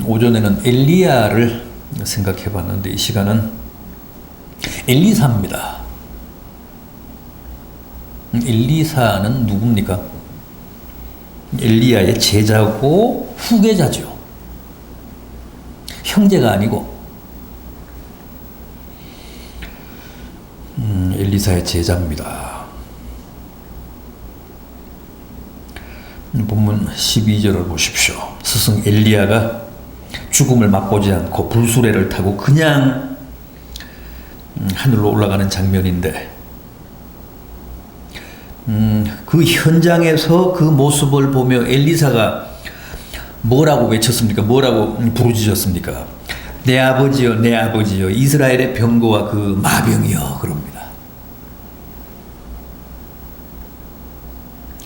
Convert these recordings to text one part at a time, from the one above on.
오전에는 엘리야를 생각해 봤는데 이 시간은 엘리사입니다. 엘리사는 누굽니까? 엘리야의 제자고 후계자죠. 형제가 아니고 엘리사의 제자입니다. 본문 12절을 보십시오. 스승 엘리야가 죽음을 맛보지 않고 불수레를 타고 그냥 하늘로 올라가는 장면인데 그 현장에서 그 모습을 보며 엘리사가 뭐라고 외쳤습니까? 뭐라고 부르짖었습니까? 내 아버지여, 내 아버지여, 이스라엘의 병거와 그 마병이여, 그럽니다.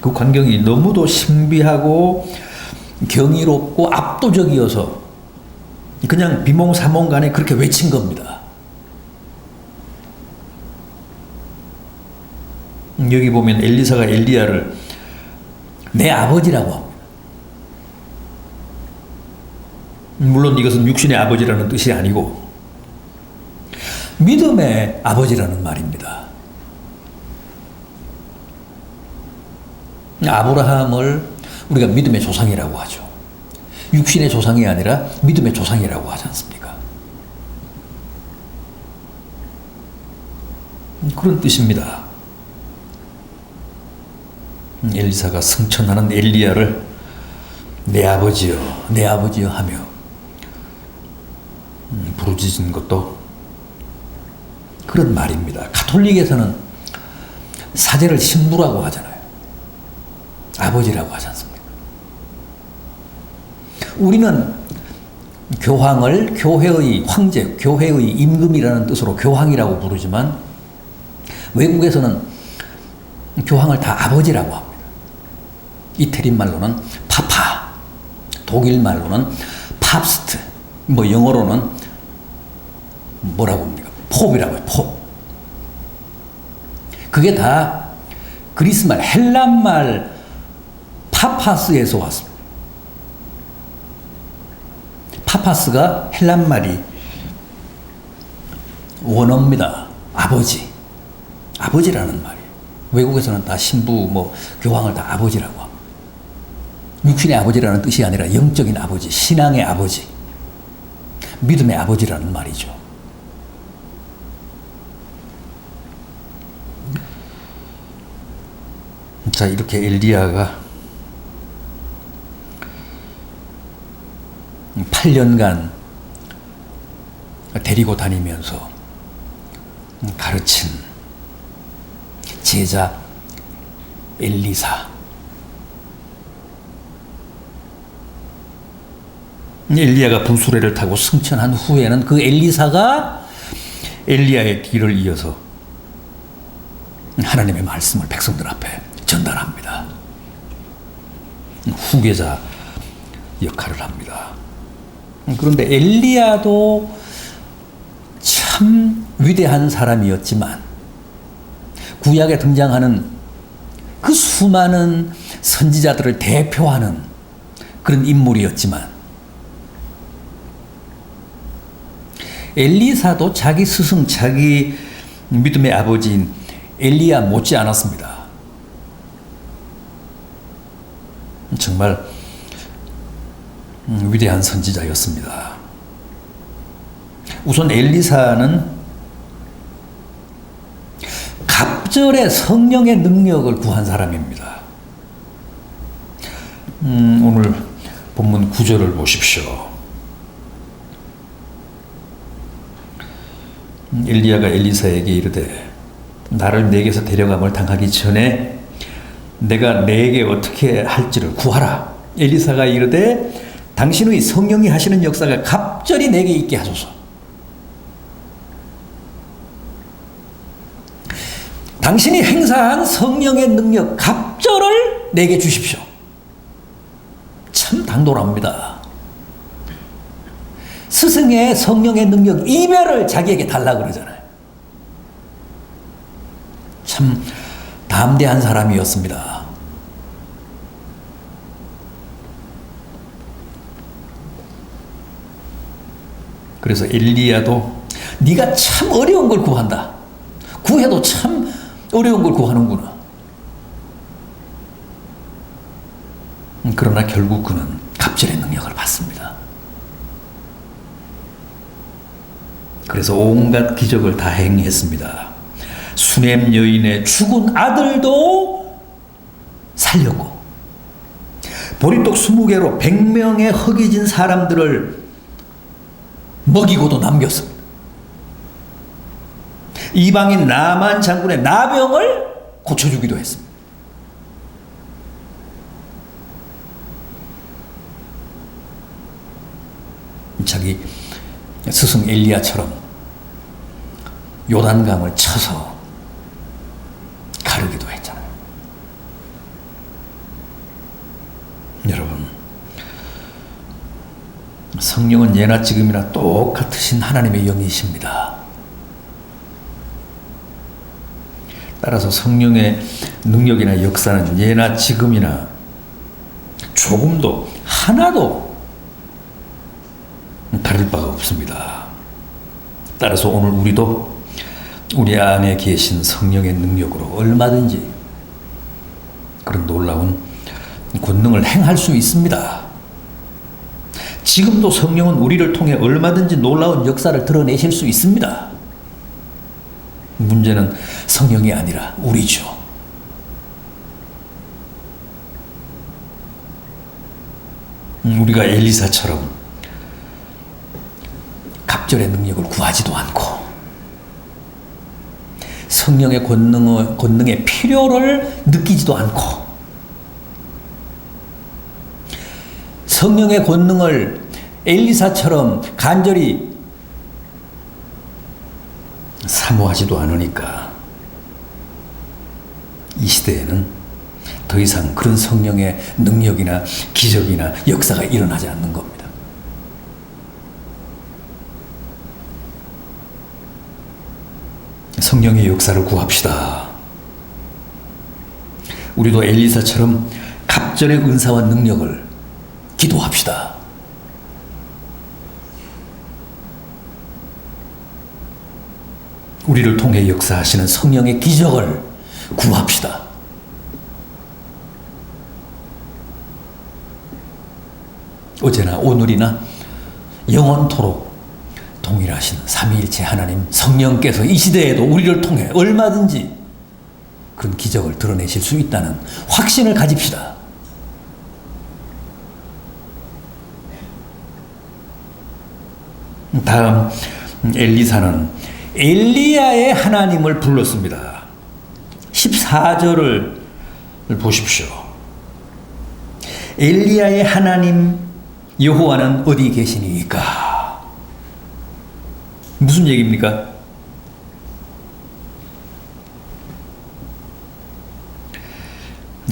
그 광경이 너무도 신비하고 경이롭고 압도적이어서 그냥 비몽사몽간에 그렇게 외친 겁니다. 여기 보면 엘리사가 엘리야를 내 아버지라고 합니다. 물론 이것은 육신의 아버지라는 뜻이 아니고 믿음의 아버지라는 말입니다. 아브라함을 우리가 믿음의 조상이라고 하죠. 육신의 조상이 아니라 믿음의 조상이라고 하지 않습니까? 그런 뜻입니다. 엘리사가 승천하는 엘리야를 내 아버지여, 내 아버지여 하며 부르짖은 것도 그런 말입니다. 가톨릭에서는 사제를 신부라고 하잖아요. 아버지라고 하지 않습니까? 우리는 교황을 교회의 황제, 교회의 임금이라는 뜻으로 교황이라고 부르지만 외국에서는 교황을 다 아버지라고 합니다. 이태리 말로는 파파, 독일 말로는 팝스트, 영어로는 뭐라고 합니까? pop이라고 해요. pop. 그게 다 그리스 말, 헬란 말 파파스에서 왔습니다. 파파스가 헬란 말이 원어입니다. 아버지. 아버지라는 말이에요. 외국에서는 다 신부, 교황을 다 아버지라고 합니다. 육신의 아버지라는 뜻이 아니라 영적인 아버지, 신앙의 아버지, 믿음의 아버지라는 말이죠. 자, 이렇게 엘리야가 8년간 데리고 다니면서 가르친 제자 엘리사. 엘리야가 불수레를 타고 승천한 후에는 그 엘리사가 엘리야의 뒤를 이어서 하나님의 말씀을 백성들 앞에 전달합니다. 후계자 역할을 합니다. 그런데 엘리야도 참 위대한 사람이었지만 구약에 등장하는 그 수많은 선지자들을 대표하는 그런 인물이었지만 엘리사도 자기 스승, 자기 믿음의 아버지인 엘리야 못지 않았습니다. 정말 위대한 선지자였습니다. 우선 엘리사는 갑절의 성령의 능력을 구한 사람입니다. 오늘 본문 9절을 보십시오. 엘리야가 엘리사에게 이르되 나를 내게서 데려감을 당하기 전에 내가 내게 어떻게 할지를 구하라. 엘리사가 이르되 당신의 성령이 하시는 역사가 갑절이 내게 있게 하소서. 당신이 행사한 성령의 능력 갑절을 내게 주십시오. 참 당돌합니다. 스승의 성령의 능력 2배를 자기에게 달라 그러잖아요. 참 담대한 사람이었습니다. 그래서 엘리야도 네가 참 어려운 걸 구한다. 구해도 참 어려운 걸 구하는구나. 그러나 결국 그는 갑절의 능력을 받습니다. 그래서 온갖 기적을 다 행했습니다. 수넴 여인의 죽은 아들도 살렸고, 보리떡 20개로 100명의 허기진 사람들을 먹이고도 남겼습니다. 이방인 나만 장군의 나병을 고쳐주기도 했습니다. 자기 스승 엘리야처럼 요단강을 쳐서 가르기도 했잖아요. 여러분, 성령은 예나 지금이나 똑같으신 하나님의 영이십니다. 따라서 성령의 능력이나 역사는 예나 지금이나 조금도 하나도 다를 바가 없습니다. 따라서 오늘 우리도 우리 안에 계신 성령의 능력으로 얼마든지 그런 놀라운 권능을 행할 수 있습니다. 지금도 성령은 우리를 통해 얼마든지 놀라운 역사를 드러내실 수 있습니다. 문제는 성령이 아니라 우리죠. 우리가 엘리사처럼 갑절의 능력을 구하지도 않고 성령의 권능의 필요를 느끼지도 않고 성령의 권능을 엘리사처럼 간절히 사모하지도 않으니까 이 시대에는 더 이상 그런 성령의 능력이나 기적이나 역사가 일어나지 않는 겁니다. 성령의 역사를 구합시다. 우리도 엘리사처럼 갑절의 은사와 능력을 기도합시다. 우리를 통해 역사하시는 성령의 기적을 구합시다. 어제나 오늘이나 영원토록 동일하신 삼위일체 하나님 성령께서 이 시대에도 우리를 통해 얼마든지 그런 기적을 드러내실 수 있다는 확신을 가집시다. 다음 엘리사는 엘리야의 하나님을 불렀습니다. 14절을 보십시오. 엘리야의 하나님 여호와는 어디 계시니까? 무슨 얘기입니까?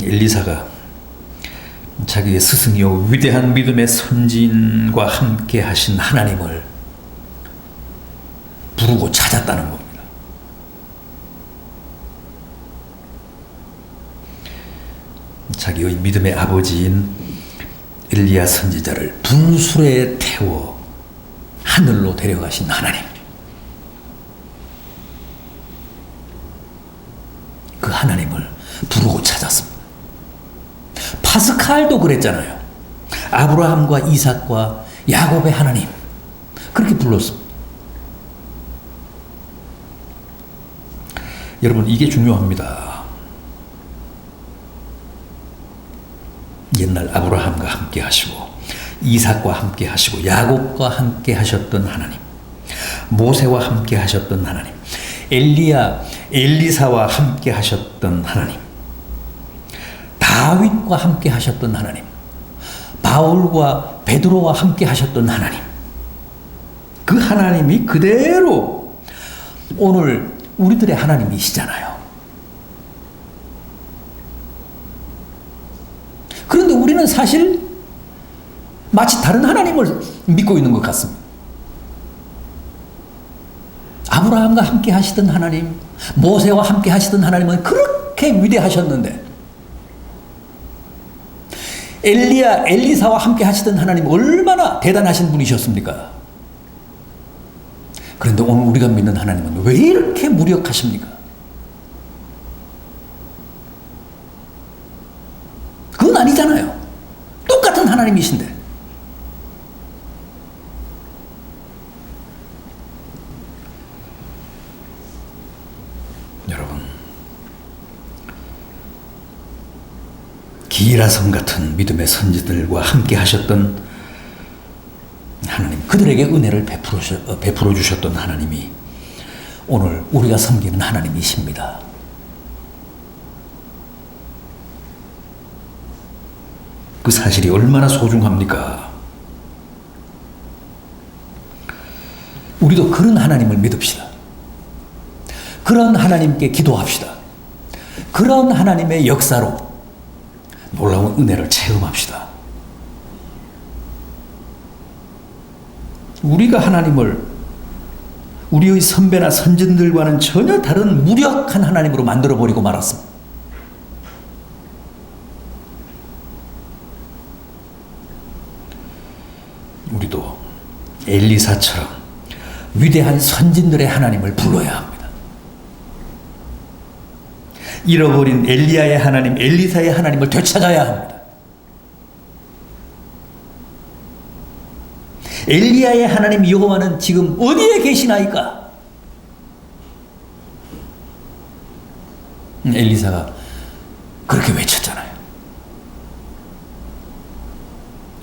엘리사가 자기의 스승이요 위대한 믿음의 선진과 함께 하신 하나님을 부르고 찾았다는 겁니다. 자기의 믿음의 아버지인 엘리야 선지자를 분수레에 태워 하늘로 데려가신 하나님. 그 하나님을 부르고 찾았습니다. 파스칼도 그랬잖아요. 아브라함과 이삭과 야곱의 하나님. 그렇게 불렀습니다. 여러분, 이게 중요합니다. 옛날 아브라함과 함께 하시고 이삭과 함께 하시고 야곱과 함께 하셨던 하나님, 모세와 함께 하셨던 하나님, 엘리사와 함께 하셨던 하나님, 다윗과 함께 하셨던 하나님, 바울과 베드로와 함께 하셨던 하나님, 그 하나님이 그대로 오늘 우리들의 하나님이시잖아요. 그런데 우리는 사실 마치 다른 하나님을 믿고 있는 것 같습니다. 아브라함과 함께 하시던 하나님, 모세와 함께 하시던 하나님은 그렇게 위대하셨는데 엘리사와 함께 하시던 하나님 얼마나 대단하신 분이셨습니까? 그런데 오늘 우리가 믿는 하나님은 왜 이렇게 무력하십니까? 그건 아니잖아요. 똑같은 하나님이신데. 여러분, 기라성 같은 믿음의 선지들과 함께 하셨던 하나님, 그들에게 은혜를 베풀어 주셨던 하나님이 오늘 우리가 섬기는 하나님이십니다. 그 사실이 얼마나 소중합니까? 우리도 그런 하나님을 믿읍시다. 그런 하나님께 기도합시다. 그런 하나님의 역사로 놀라운 은혜를 체험합시다. 우리가 하나님을 우리의 선배나 선진들과는 전혀 다른 무력한 하나님으로 만들어버리고 말았습니다. 우리도 엘리사처럼 위대한 선진들의 하나님을 불러야 합니다. 잃어버린 엘리야의 하나님, 엘리사의 하나님을 되찾아야 합니다. 엘리야의 하나님 여호와는 지금 어디에 계시나이까? 엘리사가 그렇게 외쳤잖아요.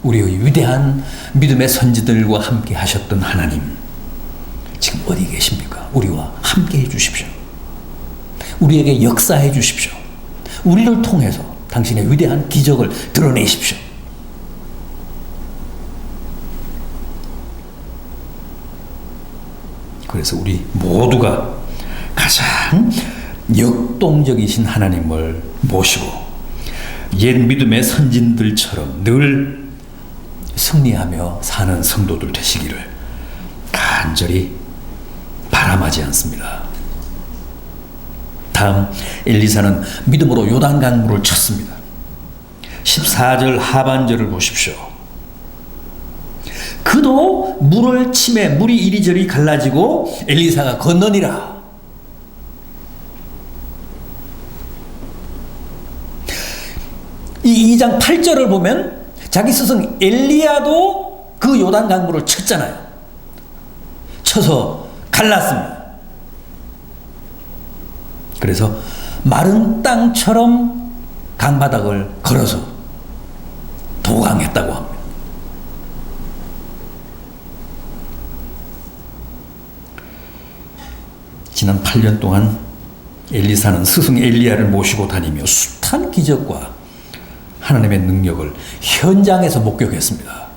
우리의 위대한 믿음의 선지들과 함께 하셨던 하나님, 지금 어디 계십니까? 우리와 함께 해 주십시오. 우리에게 역사해 주십시오. 우리를 통해서 당신의 위대한 기적을 드러내십시오. 그래서 우리 모두가 가장 역동적이신 하나님을 모시고 옛 믿음의 선진들처럼 늘 승리하며 사는 성도들 되시기를 간절히 바람하지 않습니다. 다음 엘리사는 믿음으로 요단강물을 쳤습니다. 14절 하반절을 보십시오. 그도 물을 치매 물이 이리저리 갈라지고 엘리사가 건너니라. 이 2장 8절을 보면 자기 스승 엘리야도 그 요단 강물을 쳤잖아요. 쳐서 갈랐습니다. 그래서 마른 땅처럼 강바닥을 걸어서 도강했다고 합니다. 지난 8년 동안 엘리사는 스승 엘리야를 모시고 다니며 숱한 기적과 하나님의 능력을 현장에서 목격했습니다.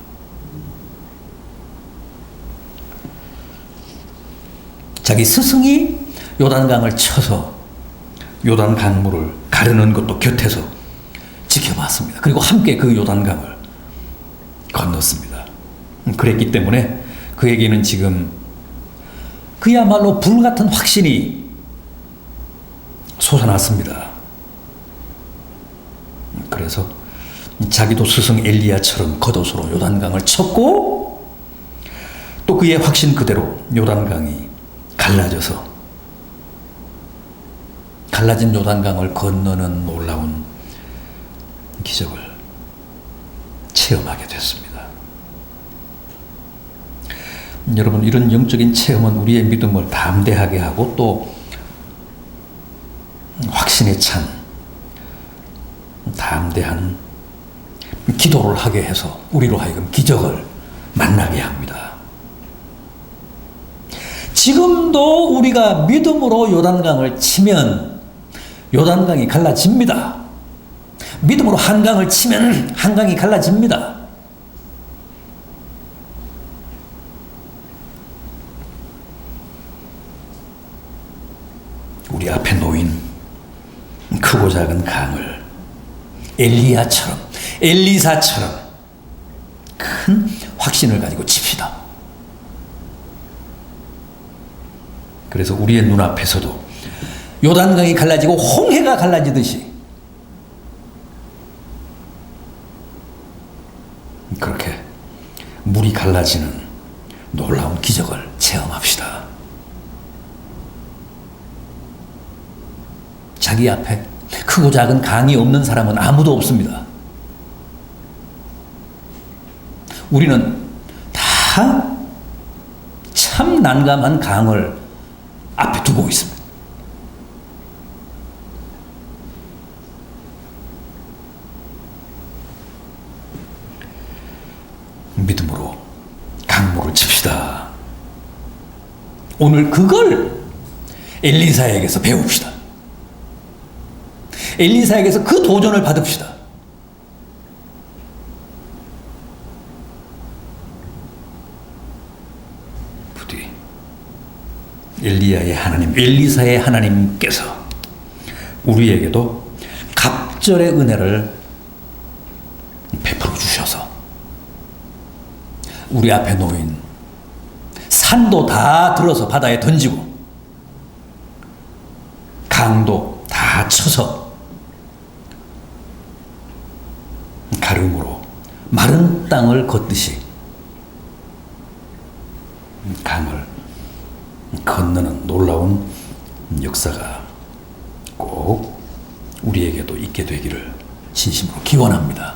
자기 스승이 요단강을 쳐서 요단 강물을 가르는 것도 곁에서 지켜봤습니다. 그리고 함께 그 요단강을 건넜습니다. 그랬기 때문에 그에게는 지금 그야말로 불같은 확신이 솟아났습니다. 그래서 자기도 스승 엘리야처럼 겉옷으로 요단강을 쳤고 또 그의 확신 그대로 요단강이 갈라져서 갈라진 요단강을 건너는 놀라운 기적을 체험하게 됐습니다. 여러분, 이런 영적인 체험은 우리의 믿음을 담대하게 하고 또 확신에 찬 담대한 기도를 하게 해서 우리로 하여금 기적을 만나게 합니다. 지금도 우리가 믿음으로 요단강을 치면 요단강이 갈라집니다. 믿음으로 한강을 치면 한강이 갈라집니다. 우리 앞에 놓인 크고 작은 강을 엘리야처럼 엘리사처럼 큰 확신을 가지고 칩시다. 그래서 우리의 눈앞에서도 요단강이 갈라지고 홍해가 갈라지듯이 그렇게 물이 갈라지는 놀라운 기적을 체험합시다. 자기 앞에 크고 작은 강이 없는 사람은 아무도 없습니다. 우리는 다 참 난감한 강을 앞에 두고 있습니다. 믿음으로 강물을 칩시다. 오늘 그걸 엘리사에게서 배웁시다. 엘리사에게서 그 도전을 받읍시다. 부디 엘리사의 하나님께서 우리에게도 갑절의 은혜를 베풀어 주셔서 우리 앞에 놓인 산도 다 들어서 바다에 던지고 강도 다 쳐서 가름으로 마른 땅을 걷듯이 강을 건너는 놀라운 역사가 꼭 우리에게도 있게 되기를 진심으로 기원합니다.